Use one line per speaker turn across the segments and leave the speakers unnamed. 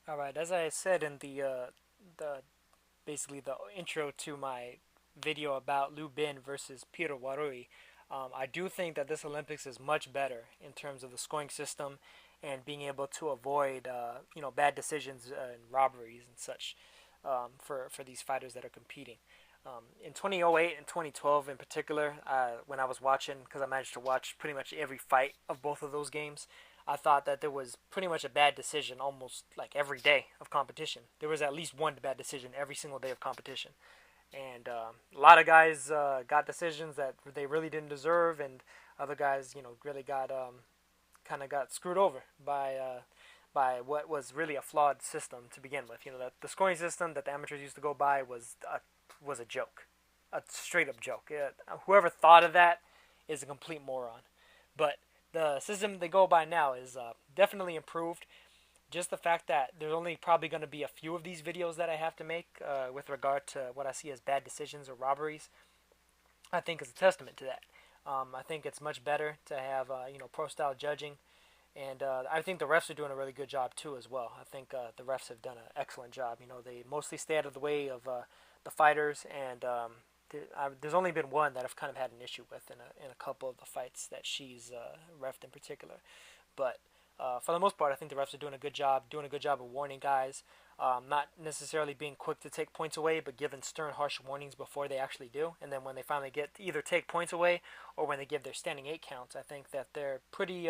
All right, as I said in the basically the intro to my video about Liu Bin versus Peter Warui, I do think that this Olympics is much better in terms of the scoring system and being able to avoid bad decisions and robberies and such for these fighters that are competing. In 2008 and 2012 in particular, when I was watching, because I managed to watch pretty much every fight of both of those games, I thought that there was pretty much a bad decision almost like every day of competition. There was at least one bad decision every single day of competition. And a lot of guys got decisions that they really didn't deserve, and other guys, really got kind of got screwed over by what was really a flawed system to begin with. The scoring system that the amateurs used to go by was a joke, a straight up joke. Whoever thought of that is a complete moron. But the system they go by now is definitely improved. Just the fact that there's only probably going to be a few of these videos that I have to make with regard to what I see as bad decisions or robberies, I think is a testament to that. I think it's much better to have pro style judging, and I think the refs are doing a really good job too as well. I think the refs have done an excellent job. They mostly stay out of the way of the fighters, and there's only been one that I've kind of had an issue with in a couple of the fights that she's refed in particular. But for the most part, I think the refs are doing a good job of warning guys, not necessarily being quick to take points away, but giving stern, harsh warnings before they actually do. And then when they finally get to either take points away or when they give their standing eight counts, I think that they're pretty,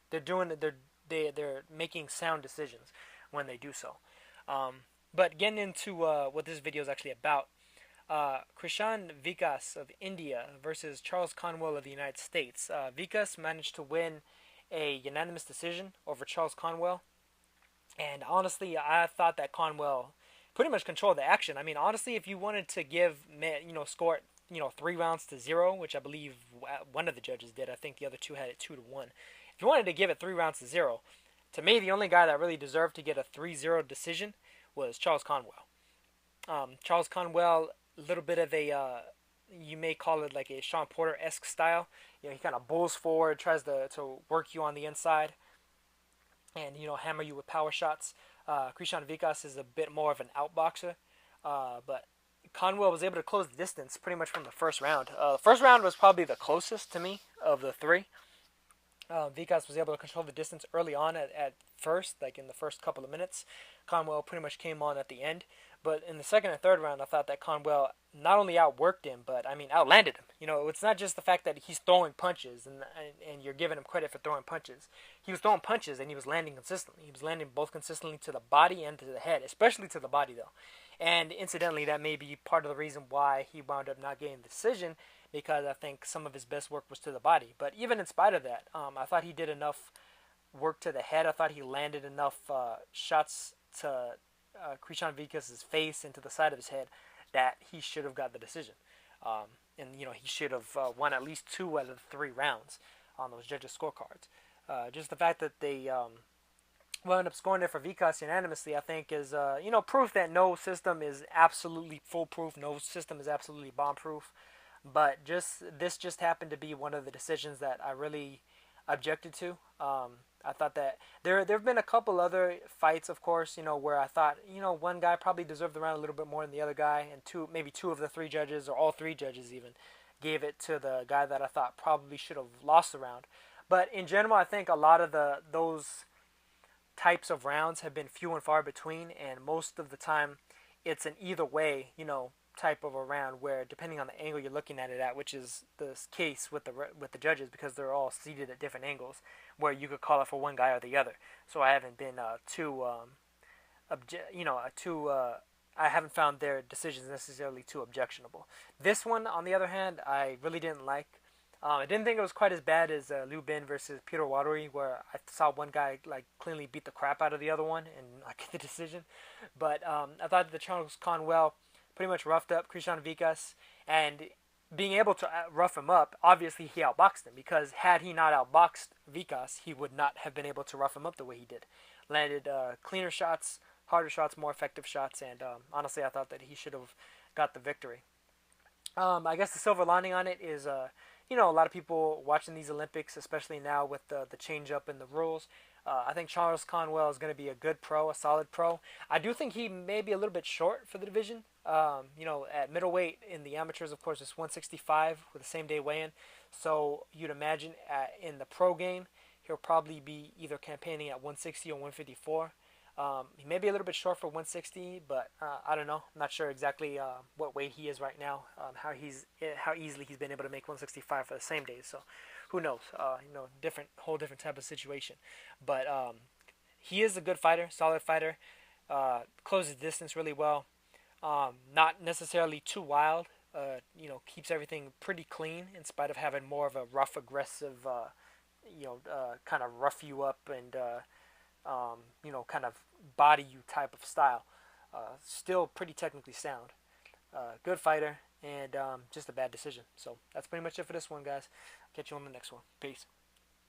they're making sound decisions when they do so. But getting into what this video is actually about, Krishan Vikas of India versus Charles Conwell of the United States. Vikas managed to win a unanimous decision over Charles Conwell, and honestly, I thought that Conwell pretty much controlled the action. I mean, honestly, if you wanted to score it, 3 rounds to 0, which I believe one of the judges did. I think the other two had it 2-1. If you wanted to give it 3 rounds to 0, to me, the only guy that really deserved to get a 3-0 decision was Charles Conwell. Charles Conwell, a little bit of a, you may call it like a Sean Porter-esque style. He kind of bulls forward, tries to work you on the inside, and hammer you with power shots. Krishan Vikas is a bit more of an outboxer, but Conwell was able to close the distance pretty much from the first round. The first round was probably the closest to me of the three. Vikas was able to control the distance early on at first, like in the first couple of minutes. Conwell pretty much came on at the end. But in the second and third round, I thought that Conwell not only outworked him, but outlanded him. It's not just the fact that he's throwing punches and you're giving him credit for throwing punches. He was throwing punches and he was landing consistently. He was landing both consistently to the body and to the head, especially to the body though. And incidentally, that may be part of the reason why he wound up not getting the decision, because I think some of his best work was to the body. But even in spite of that, I thought he did enough work to the head. I thought he landed enough shots to Krishan Vikas' face and to the side of his head that he should have got the decision. And he should have won at least 2 out of the 3 rounds on those judges' scorecards. Just the fact that they wound up scoring it for Vikas unanimously, I think, is proof that no system is absolutely foolproof. No system is absolutely bomb-proof. But this just happened to be one of the decisions that I really objected to. I thought that there have been a couple other fights, of course, where I thought, one guy probably deserved the round a little bit more than the other guy, and maybe 2 of the 3 judges, or all 3 judges even, gave it to the guy that I thought probably should have lost the round. But in general, I think a lot of those types of rounds have been few and far between, and most of the time it's an either way, type of a round where, depending on the angle you're looking at it at, which is the case with the judges, because they're all seated at different angles, where you could call it for one guy or the other. So I haven't been I haven't found their decisions necessarily too objectionable. This one, on the other hand, I really didn't like. I didn't think it was quite as bad as Liu Bin versus Peter Warui, where I saw one guy cleanly beat the crap out of the other one and get the decision. But I thought that the Charles Conwell pretty much roughed up Krishan Vikas, and being able to rough him up, obviously he outboxed him, because had he not outboxed Vikas, he would not have been able to rough him up the way he did. Landed cleaner shots, harder shots, more effective shots, and honestly, I thought that he should have got the victory. I guess the silver lining on it is, a lot of people watching these Olympics, especially now with the change up in the rules, I think Charles Conwell is going to be a good pro, a solid pro. I do think he may be a little bit short for the division. At middleweight in the amateurs, of course, it's 165 with the same day weigh-in. So you'd imagine in the pro game, he'll probably be either campaigning at 160 or 154. He may be a little bit short for 160, but I don't know. I'm not sure exactly what weight he is right now. How easily he's been able to make 165 for the same day. So who knows? Whole different type of situation. But he is a good fighter, solid fighter. Closes distance really well. Not necessarily too wild. Keeps everything pretty clean in spite of having more of a rough, aggressive, kind of rough you up and kind of body you type of style. Still pretty technically sound. Good fighter and just a bad decision. So that's pretty much it for this one, guys. Catch you on the next one. Peace.